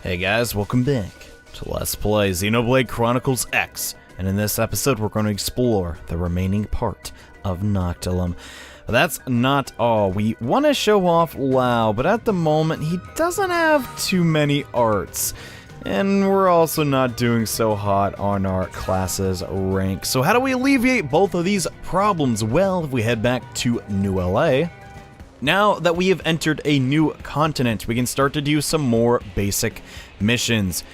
Hey guys, welcome back to Let's Play Xenoblade Chronicles X, and in this episode we're going to explore the remaining part of Noctilum. But that's not all. We want to show off Lao, but at the moment he doesn't have too many arts. And we're also not doing so hot on our class's rank. So how do we alleviate both of these problems? Well, if we head back to New LA, now that we have entered a new continent, we can start to do some more basic missions.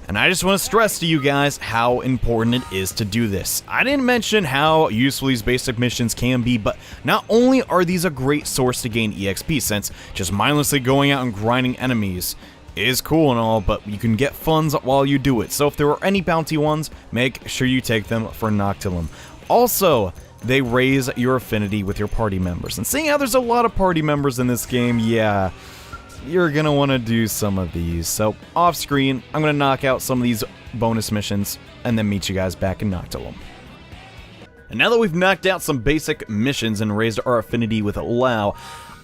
And I just want to stress to you guys how important it is to do this. I didn't mention how useful these basic missions can be, but not only are these a great source to gain EXP, since just mindlessly going out and grinding enemies is cool and all, but you can get funds while you do it. So if there are any bounty ones, make sure you take them for Noctilum. Also, they raise your affinity with your party members. And seeing how there's a lot of party members in this game, yeah, you're gonna want to do some of these. So off screen, I'm gonna knock out some of these bonus missions and then meet you guys back in Noctilum. And now that we've knocked out some basic missions and raised our affinity with Lao,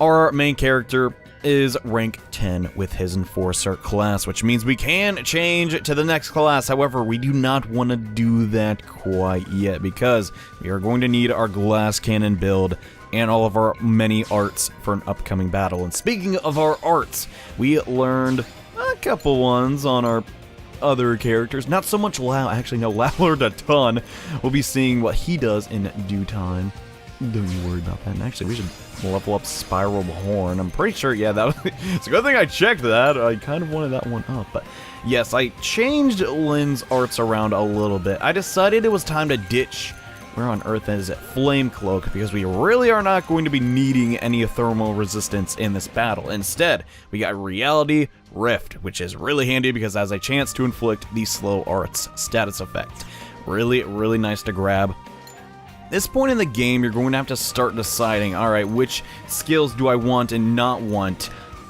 our main character is rank 10 with his Enforcer class, which means we can change to the next class. However, we do not want to do that quite yet because we are going to need our glass cannon build and all of our many arts for an upcoming battle. And speaking of our arts, we learned a couple ones on our other characters. Not so much Lao. Actually, no, Lao learned a ton. We'll be seeing what he does in due time. Don't you worry about that. And actually, we should level up Spiral Horn. I'm pretty sure, yeah, it's a good thing I checked that. I kind of wanted that one up. But yes, I changed Lynn's arts around a little bit. I decided it was time to ditch, where on earth is it, Flame Cloak, because we really are not going to be needing any thermal resistance in this battle. Instead, we got Reality Rift, which is really handy because it has a chance to inflict the slow arts status effect. Really, really nice to grab. At this point in the game, you're going to have to start deciding, alright, which skills do I want and not want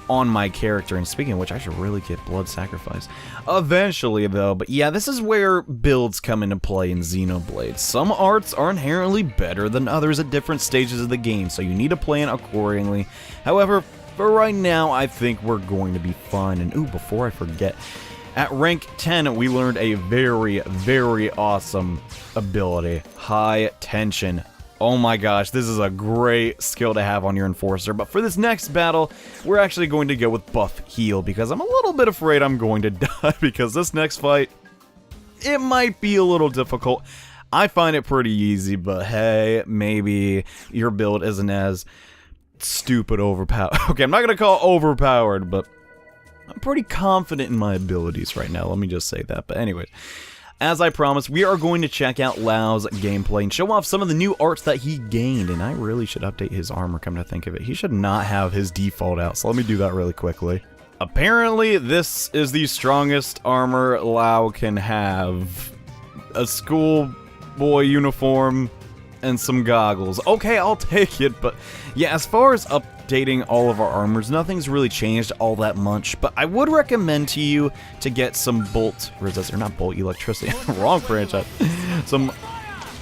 on my character. And speaking of which, I should really get Blood Sacrifice eventually, though. But yeah, this is where builds come into play in Xenoblade. Some arts are inherently better than others at different stages of the game, so you need to plan accordingly. However, for right now, I think we're going to be fine. And ooh, before I forget, at rank 10, we learned a very, very awesome ability, High Tension. Oh my gosh, this is a great skill to have on your Enforcer. But for this next battle, we're actually going to go with Buff Heal, because I'm a little bit afraid I'm going to die, because this next fight, it might be a little difficult. I find it pretty easy, but hey, maybe your build isn't as stupid overpowered. Okay, I'm not going to call it overpowered, but I'm pretty confident in my abilities right now, let me just say that. But anyways, as I promised, we are going to check out Lao's gameplay and show off some of the new arts that he gained. And I really should update his armor, come to think of it. He should not have his default out, so let me do that really quickly. Apparently, this is the strongest armor Lao can have. A schoolboy uniform and some goggles. Okay, I'll take it, but yeah, as far as updating all of our armors, nothing's really changed all that much, but I would recommend to you to get some bolt resist, or not bolt, electricity, wrong franchise. Some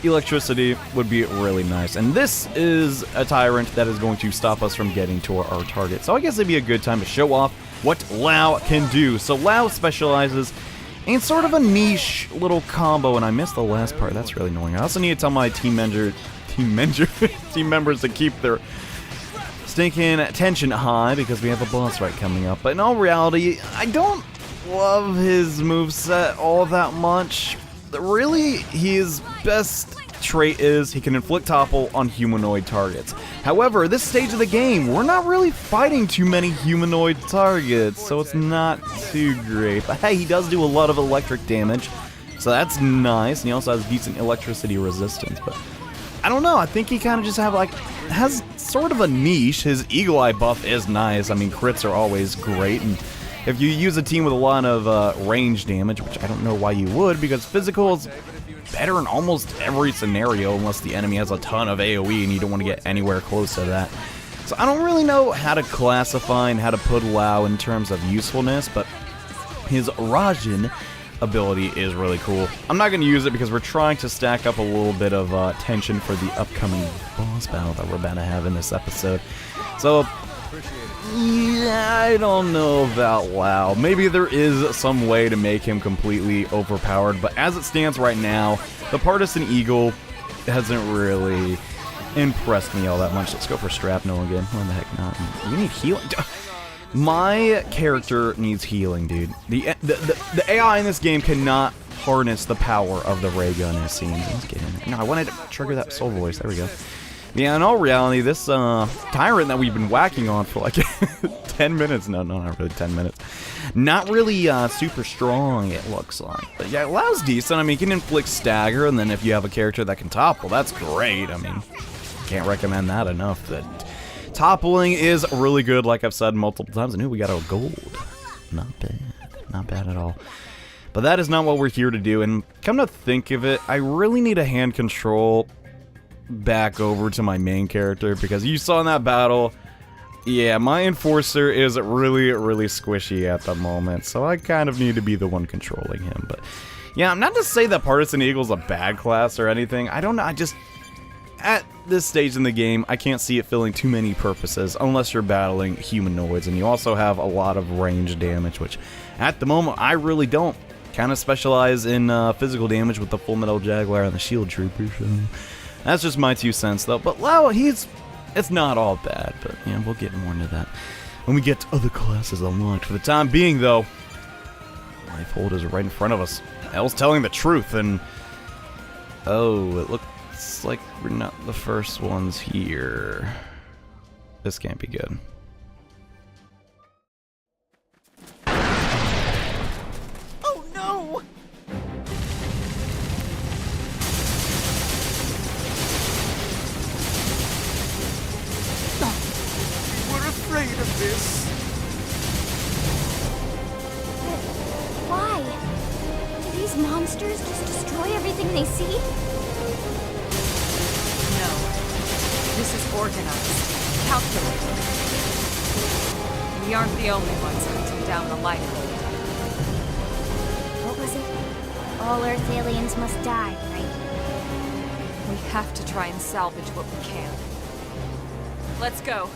electricity would be really nice, and this is a tyrant that is going to stop us from getting to our target, so I guess it'd be a good time to show off what Lao can do. So Lao specializes in sort of a niche little combo, and I missed the last part. That's really annoying. I also need to tell my team members to keep their stinking tension high because we have a boss fight coming up. But in all reality, I don't love his moveset all that much. Really, his best trait is he can inflict topple on humanoid targets. However, this stage of the game, we're not really fighting too many humanoid targets, so it's not too great. But hey, he does do a lot of electric damage, so that's nice, and he also has decent electricity resistance. But I don't know, I think he kind of just has sort of a niche. His Eagle Eye buff is nice. I mean, crits are always great, and if you use a team with a lot of range damage, which I don't know why you would, because physical is better in almost every scenario unless the enemy has a ton of AoE and you don't want to get anywhere close to that. So I don't really know how to classify and how to put Lao in terms of usefulness, but his Rajin ability is really cool. I'm not going to use it because we're trying to stack up a little bit of tension for the upcoming boss battle that we're about to have in this episode. So Yeah, I don't know about Lao. Maybe there is some way to make him completely overpowered, but as it stands right now, the Partisan Eagle hasn't really impressed me all that much. Let's go for Shrapnel again. Why the heck not? You need healing. My character needs healing, dude. The AI in this game cannot harness the power of the ray gun, it seems. Let's get in there. No, I wanted to trigger that soul voice. There we go. Yeah, in all reality, this tyrant that we've been whacking on for like 10 minutes. No, not really 10 minutes. Not really super strong, it looks like. But yeah, Lao's decent. I mean, he can inflict stagger, and then if you have a character that can topple, that's great. I mean, can't recommend that enough. That toppling is really good, like I've said multiple times. And ooh, we got a gold. Not bad. Not bad at all. But that is not what we're here to do. And come to think of it, I really need a hand control back over to my main character, because you saw in that battle, yeah, my enforcer is really squishy at the moment, so I kind of need to be the one controlling him. But yeah, I'm not to say that Partisan Eagle's a bad class or anything. I don't know, I just, at this stage in the game, I can't see it filling too many purposes unless you're battling humanoids, and you also have a lot of range damage, which at the moment I really don't. Kind of specialize in physical damage with the Full Metal Jaguar and the Shield Trooper, so that's just my 2 cents, though. But Lao, it's not all bad, but yeah, we'll get more into that when we get to other classes unlocked. For the time being, though, lifehold is right in front of us. Elle's telling the truth, and oh, it looks like we're not the first ones here. This can't be good. Oh no! Afraid of this. But why? Do these monsters just destroy everything they see? No. This is organized, calculated. We aren't the only ones hunting down the lifehold. What was it? All Earth aliens must die, right? We have to try and salvage what we can. Let's go.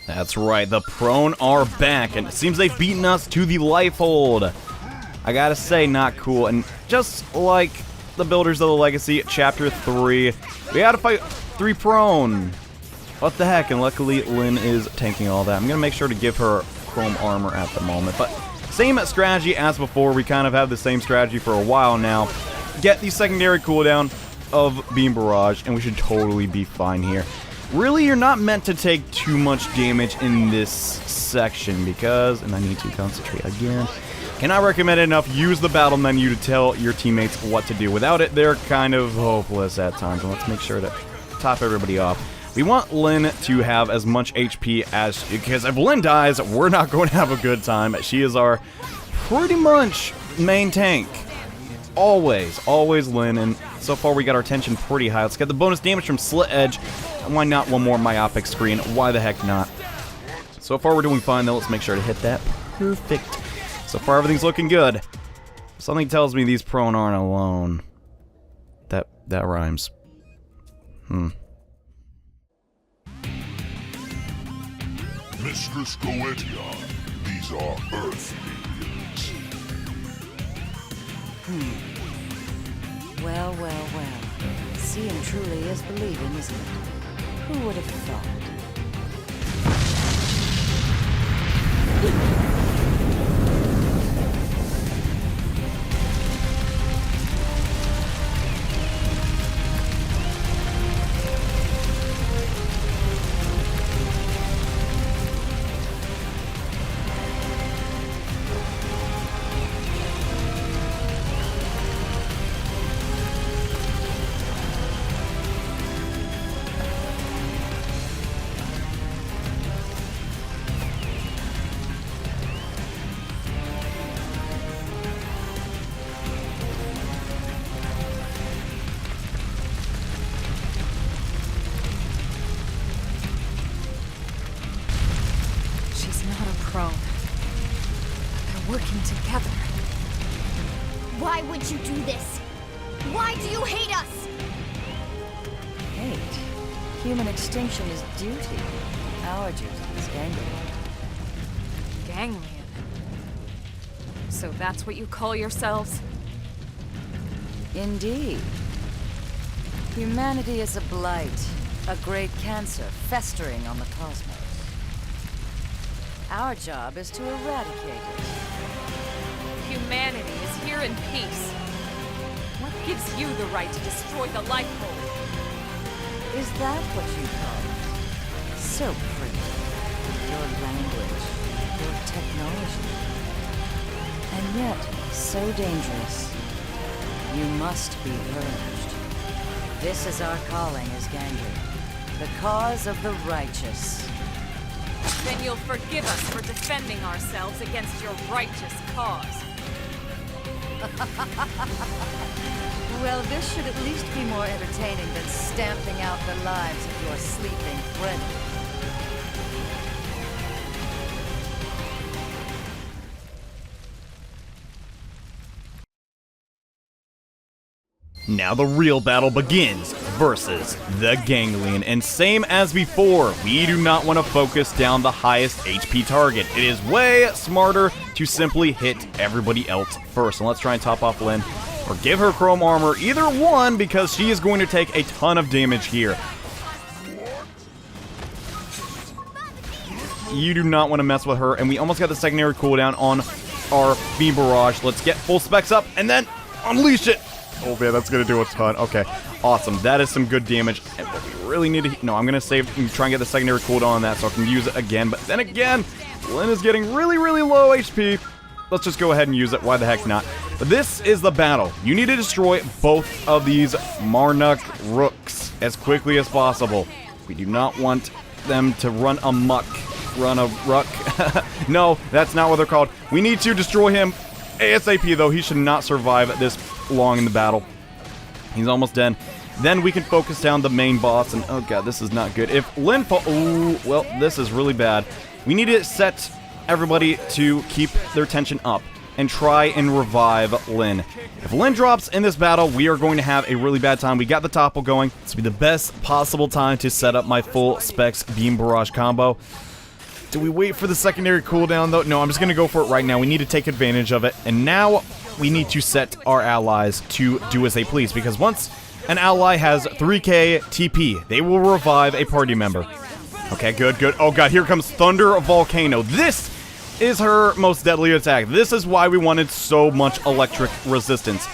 That's right, the prone are back, and it seems they've beaten us to the lifehold. I gotta say, not cool. And just like the Builders of the Legacy, Chapter 3, we gotta fight 3 prone. What the heck, and luckily Lyn is tanking all that. I'm gonna make sure to give her chrome armor at the moment, but same strategy as before. We kind of have the same strategy for a while now. Get the secondary cooldown of Beam Barrage, and we should totally be fine here. Really, you're not meant to take too much damage in this section because, and I need to concentrate again, cannot recommend it enough, use the battle menu to tell your teammates what to do. Without it, they're kind of hopeless at times, and let's make sure to top everybody off. We want Lyn to have as much HP as, because if Lyn dies, we're not going to have a good time. She is our pretty much main tank. Always Lyn, and so far we got our tension pretty high. Let's get the bonus damage from Slit Edge. And why not one more myopic screen? Why the heck not? So far we're doing fine, though. Let's make sure to hit that. Perfect. So far everything's looking good. Something tells me these prone aren't alone. That rhymes. Mistress Goetia, these are Earth aliens. Well. Seeing truly is believing, isn't it? Who would have thought? Prone. They're working together. Why would you do this? Why do you hate us? Hate. Human extinction is duty. Our duty is Ganglion. Ganglion. So that's what you call yourselves? Indeed. Humanity is a blight, a great cancer festering on the cosmos. Our job is to eradicate it. Humanity is here in peace. What gives you the right to destroy the lifehold? Is that what you call it? So pretty. Your language, your technology. And yet, so dangerous. You must be purged. This is our calling as Ganglion. The cause of the righteous. Then you'll forgive us for defending ourselves against your righteous cause. Well, this should at least be more entertaining than stamping out the lives of your sleeping friend. Now the real battle begins versus the Ganglion, and same as before, we do not want to focus down the highest HP target. It is way smarter to simply hit everybody else first. And let's try and top off Lyn, or give her chrome armor, either one, because she is going to take a ton of damage here. You do not want to mess with her, and we almost got the secondary cooldown on our Beam Barrage. Let's get full specs up, and then unleash it! Oh man, that's gonna do a ton. Okay, awesome. That is some good damage. And what we really need to... No, I'm gonna save and try and get the secondary cooldown on that so I can use it again. But then again, Lyn is getting really, really low HP. Let's just go ahead and use it. Why the heck not? But this is the battle. You need to destroy both of these Marnuk Rooks as quickly as possible. We do not want them to run amok. Run a ruck. No, that's not what they're called. We need to destroy him ASAP, though. He should not survive this long in the battle. He's almost dead. Then we can focus down the main boss, and oh god, this is not good. If Lyn ooh, well, this is really bad. We need to set everybody to keep their tension up and try and revive Lyn. If Lyn drops in this battle, we are going to have a really bad time. We got the topple going. This will be the best possible time to set up my full specs Beam Barrage combo. Do we wait for the secondary cooldown, though? No, I'm just going to go for it right now. We need to take advantage of it. And now we need to set our allies to do as they please, because once an ally has 3k TP, they will revive a party member. Okay, good, good. Oh god, here comes Thunder Volcano. This is her most deadly attack. This is why we wanted so much electric resistance,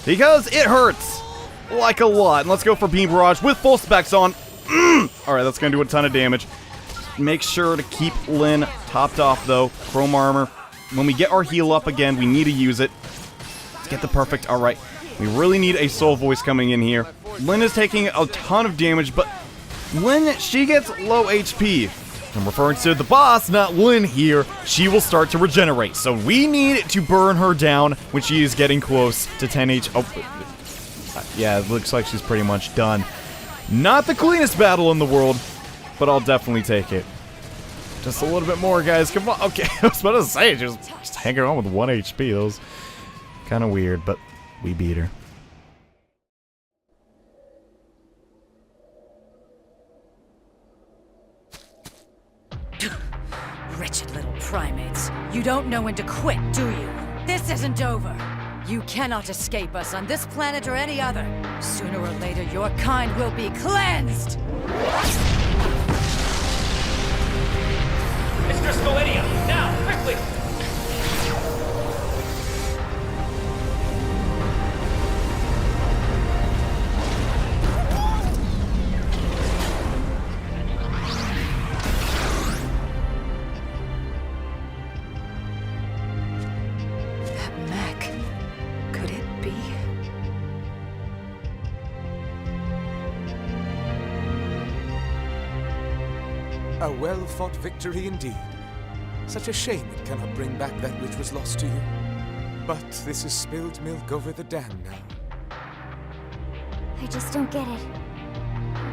because it hurts like a lot. And let's go for Beam Barrage with full specs on. Alright, that's going to do a ton of damage. Make sure to keep Lyn topped off, though. Chrome armor. When we get our heal up again, we need to use it. Let's get the perfect. Alright. We really need a soul voice coming in here. Lyn is taking a ton of damage, but when she gets low HP, I'm referring to the boss, not Lyn here, she will start to regenerate. So we need to burn her down when she is getting close to 10 HP. Oh, yeah, it looks like she's pretty much done. Not the cleanest battle in the world, but I'll definitely take it. Just a little bit more, guys. Come on. Okay, I was about to say, just hanging on with 1 HP. That was kind of weird, but we beat her. Wretched little primates. You don't know when to quit, do you? This isn't over. You cannot escape us on this planet or any other. Sooner or later, your kind will be cleansed! Mistress Goetia, now, quickly! That mech. Could it be? A well-fought victory indeed. Such a shame it cannot bring back that which was lost to you. But this is spilled milk over the dam now. I just don't get it.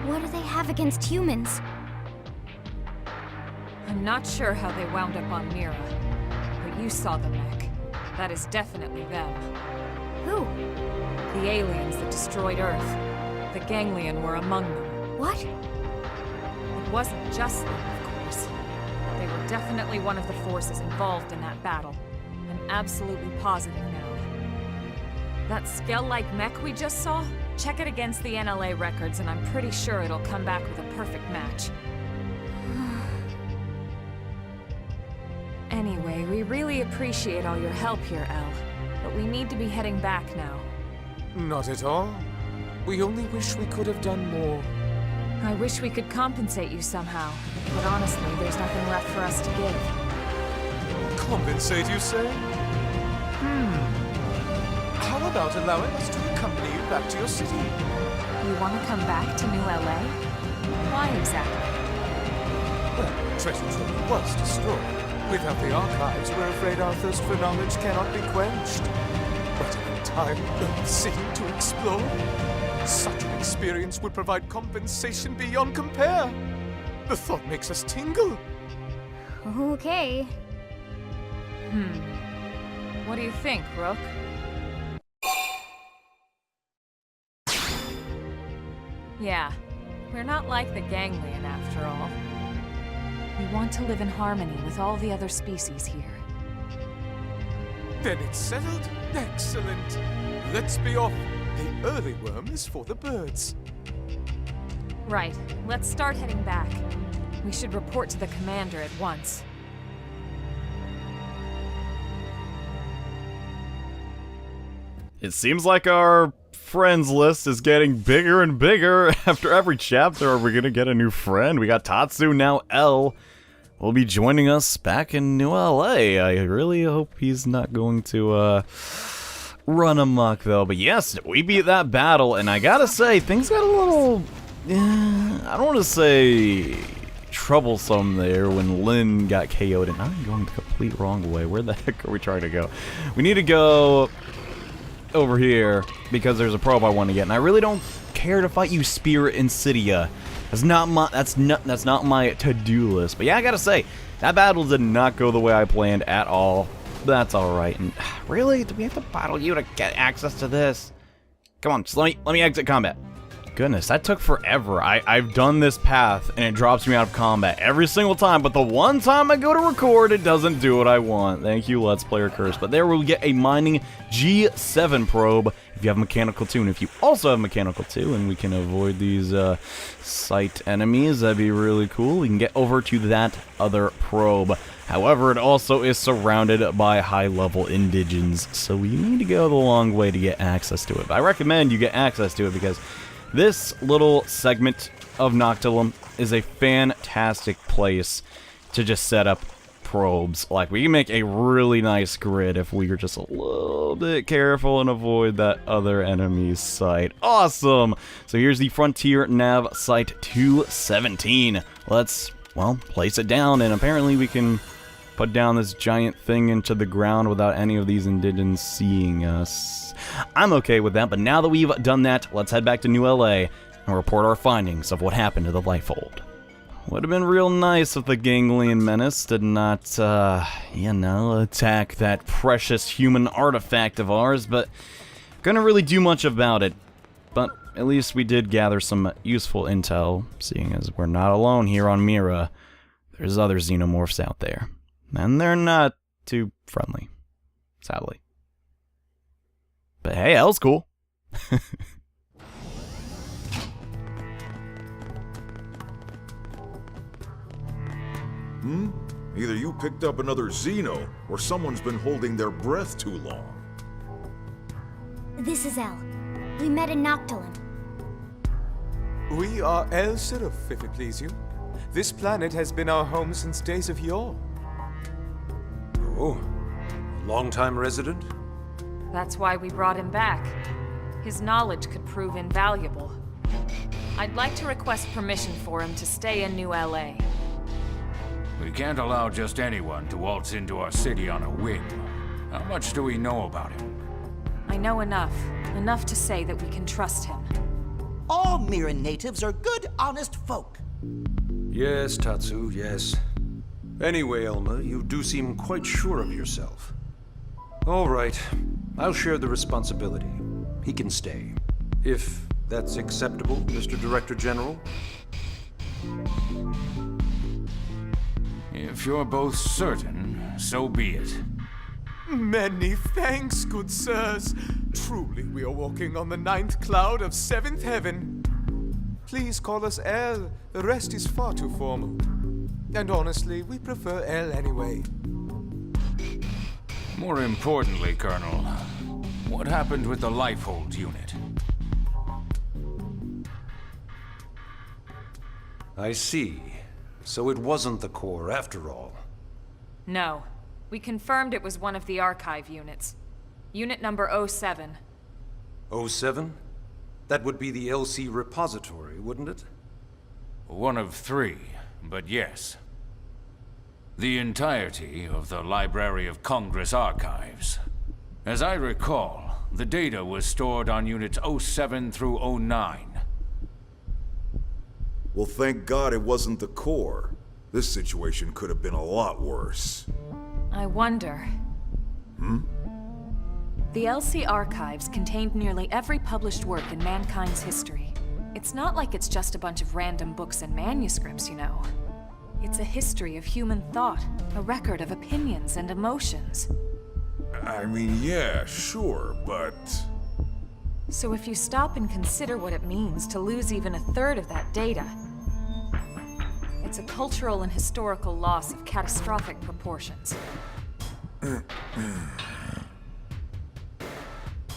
What do they have against humans? I'm not sure how they wound up on Mira, but you saw the mech. That is definitely them. Who? The aliens that destroyed Earth. The Ganglion were among them. What? It wasn't just them, of course. They were definitely one of the forces involved in that battle. I'm absolutely positive now. That Skell-like mech we just saw? Check it against the NLA records and I'm pretty sure it'll come back with a perfect match. Anyway, we really appreciate all your help here, El. But we need to be heading back now. Not at all. We only wish we could have done more. I wish we could compensate you somehow. But honestly, there's nothing left for us to give. Compensate, you say? How about allowing us to accompany you back to your city? You want to come back to New LA? Why exactly? Well, Treasure Trove was destroyed. Without the archives, we're afraid our thirst for knowledge cannot be quenched. But an entire Earth city to explore? Such an experience would provide compensation beyond compare. The thought makes us tingle. Okay. What do you think, Rook? Yeah, we're not like the Ganglion after all. We want to live in harmony with all the other species here. Then it's settled. Excellent. Let's be off. The early worm is for the birds. Right, let's start heading back. We should report to the commander at once. It seems like our friends list is getting bigger and bigger. After every chapter, are we gonna get a new friend? We got Tatsu, now L will be joining us back in New LA. I really hope he's not going to run amok though. But yes, we beat that battle, and I gotta say, things got a little, I don't want to say troublesome there when Lynn got KO'd, and I'm going the complete wrong way. Where the heck are we trying to go? We need to go over here because there's a probe I want to get, and I really don't care to fight you, Spirit Insidia. That's not my to-do list. But yeah, I gotta say, that battle did not go the way I planned at all. That's all right. And really, do we have to battle you to get access to this? Come on, just let me exit combat. Goodness, that took forever. I've done this path and it drops me out of combat every single time, but the one time I go to record, it doesn't do what I want. Thank you, Let's Player Curse. But there we'll get a mining G7 probe if you have Mechanical 2. And if you also have Mechanical 2 and we can avoid these sight enemies, that'd be really cool. We can get over to that other probe. However, it also is surrounded by high-level indigents, so we need to go the long way to get access to it. But I recommend you get access to it because this little segment of Noctilum is a fantastic place to just set up probes. Like, we can make a really nice grid if we are just a little bit careful and avoid that other enemy's sight. Awesome! So here's the Frontier Nav Site 217. Let's, well, place it down, and apparently we can put down this giant thing into the ground without any of these indigents seeing us. I'm okay with that, but now that we've done that, let's head back to New LA and report our findings of what happened to the lifehold. Would have been real nice if the Ganglion menace did not, attack that precious human artifact of ours, but couldn't really do much about it. But at least we did gather some useful intel, seeing as we're not alone here on Mira. There's other xenomorphs out there, and they're not too friendly, sadly. But hey, L's cool. Either you picked up another Xeno, or someone's been holding their breath too long. This is El. We met in Noctilum. We are El Sirif, if it please you. This planet has been our home since days of yore. Oh, a long-time resident? That's why we brought him back. His knowledge could prove invaluable. I'd like to request permission for him to stay in New LA. We can't allow just anyone to waltz into our city on a whim. How much do we know about him? I know enough. Enough to say that we can trust him. All Mira natives are good, honest folk. Yes, Tatsu, yes. Anyway, Elma, you do seem quite sure of yourself. All right. I'll share the responsibility. He can stay. If that's acceptable, Mr. Director General. If you're both certain, so be it. Many thanks, good sirs. Truly, we are walking on the 9th cloud of 7th heaven. Please call us L. The rest is far too formal. And honestly, we prefer L anyway. More importantly, Colonel, what happened with the lifehold unit? I see. So it wasn't the core after all. No. We confirmed it was one of the archive units. Unit number 07. 07? That would be the LC repository, wouldn't it? One of 3, but yes. The entirety of the Library of Congress archives. As I recall, the data was stored on units 07 through 09. Well, thank God it wasn't the core. This situation could have been a lot worse. I wonder. The LC archives contained nearly every published work in mankind's history. It's not like it's just a bunch of random books and manuscripts, you know. It's a history of human thought, a record of opinions and emotions. I mean, yeah, sure, but... So if you stop and consider what it means to lose even a third of that data, it's a cultural and historical loss of catastrophic proportions.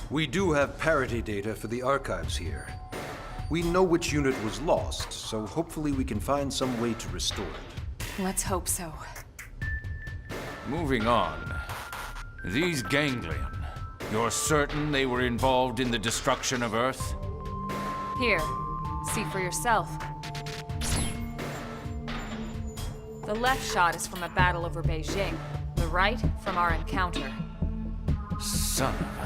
We do have parity data for the archives here. We know which unit was lost, so hopefully we can find some way to restore it. Let's hope so. Moving on. These Ganglion, you're certain they were involved in the destruction of Earth? Here, see for yourself. The left shot is from a battle over Beijing, the right from our encounter. Son of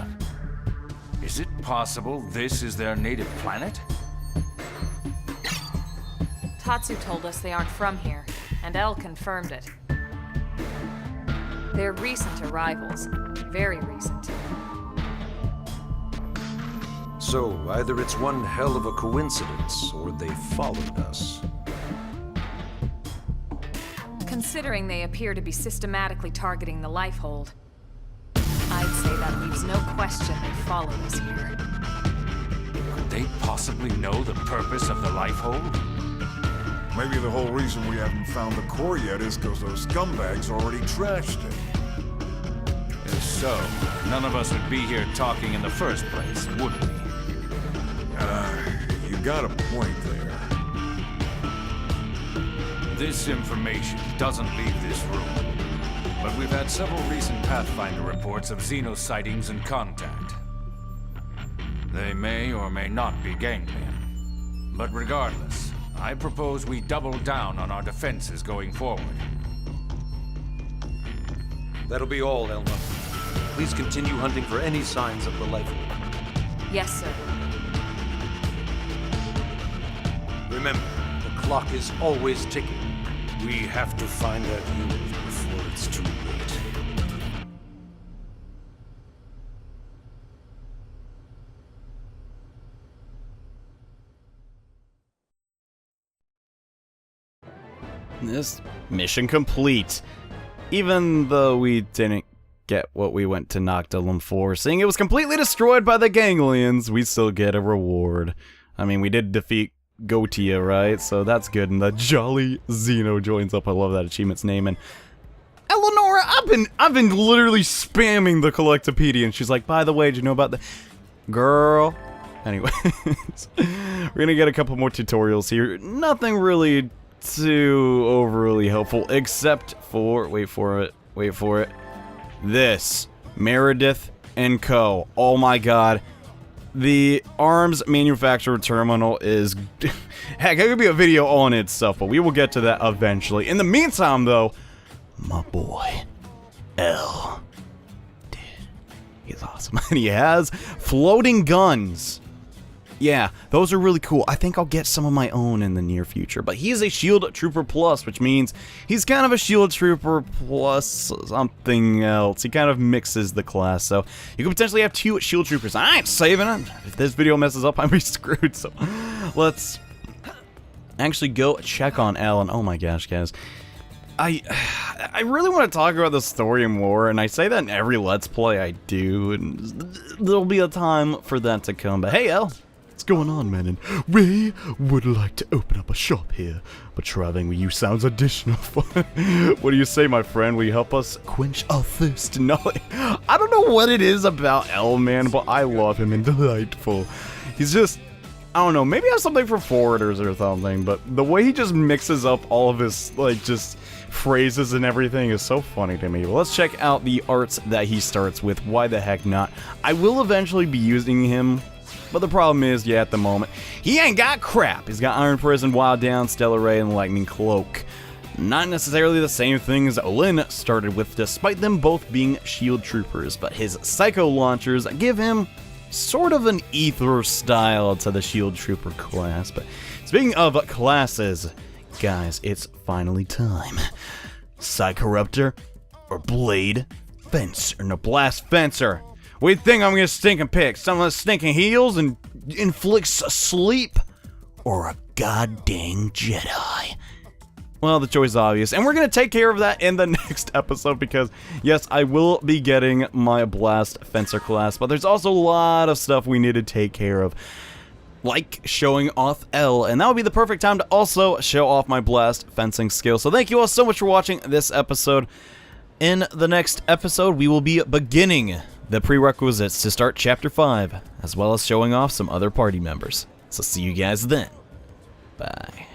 a... Is it possible this is their native planet? Tatsu told us they aren't from here, and Elle confirmed it. They're recent arrivals. Very recent. So, either it's one hell of a coincidence, or they followed us. Considering they appear to be systematically targeting the lifehold, I'd say that leaves no question they followed us here. Could they possibly know the purpose of the lifehold? Maybe the whole reason we haven't found the core yet is because those scumbags already trashed it. If so, none of us would be here talking in the first place, would we? You got a point there. This information doesn't leave this room, but we've had several recent Pathfinder reports of Xeno sightings and contact. They may or may not be Ganglion. But regardless, I propose we double down on our defenses going forward. That'll be all, Elma. Please continue hunting for any signs of the lifehold. Yes, sir. Remember, the clock is always ticking. We have to find that unit before it's too late. This mission complete. Even though we didn't get what we went to Noctilum for, seeing it was completely destroyed by the Ganglions, we still get a reward. I mean, we did defeat Goetia, right? So that's good. And the Jolly Xeno joins up. I love that achievement's name. And Eleanor, I've been literally spamming the Collectopedia, and she's like, by the way, did you know about the girl? Anyways, we're gonna get a couple more tutorials here. Nothing really too overly helpful, except for wait for it. This Meredith & Co. Oh my god. The arms manufacturer terminal is... Heck, there could be a video on itself, but we will get to that eventually. In the meantime, though, my boy, L. Dude, he's awesome. And he has floating guns. Yeah, those are really cool. I think I'll get some of my own in the near future. But he's a Shield Trooper Plus, which means he's kind of a Shield Trooper plus something else. He kind of mixes the class, so you could potentially have 2 Shield Troopers. I ain't saving it. If this video messes up, I'm be screwed. So let's actually go check on Alan. Oh my gosh, guys. I really want to talk about the story more, and I say that in every Let's Play I do, and there'll be a time for that to come. But hey, El. What's going on, man? And we would like to open up a shop here, but traveling with you sounds additional fun. What do you say, my friend? Will you help us quench our thirst? No, I don't know what it is about L, man, but I love him and delightful. He's just, I don't know, maybe I have something for forwarders or something, but the way he just mixes up all of his, like, just phrases and everything is so funny to me. Well, let's check out the arts that he starts with. Why the heck not? I will eventually be using him. But the problem is, yeah, at the moment, he ain't got crap. He's got Iron Prison, Wild Down, Stellar Ray, and Lightning Cloak. Not necessarily the same things Lin started with, despite them both being Shield Troopers, but his Psycho Launchers give him sort of an ether style to the Shield Trooper class. But speaking of classes, guys, it's finally time. Psychoruptor or Blade Fencer? No, Blast Fencer. We think I'm gonna stinking pick some of the stinking heals and inflicts sleep, or a goddamn Jedi? Well, the choice is obvious, and we're gonna take care of that in the next episode because, yes, I will be getting my Blast Fencer class, but there's also a lot of stuff we need to take care of, like showing off L, and that would be the perfect time to also show off my Blast Fencing skill. So thank you all so much for watching this episode. In the next episode, we will be beginning the prerequisites to start Chapter 5, as well as showing off some other party members. So see you guys then. Bye.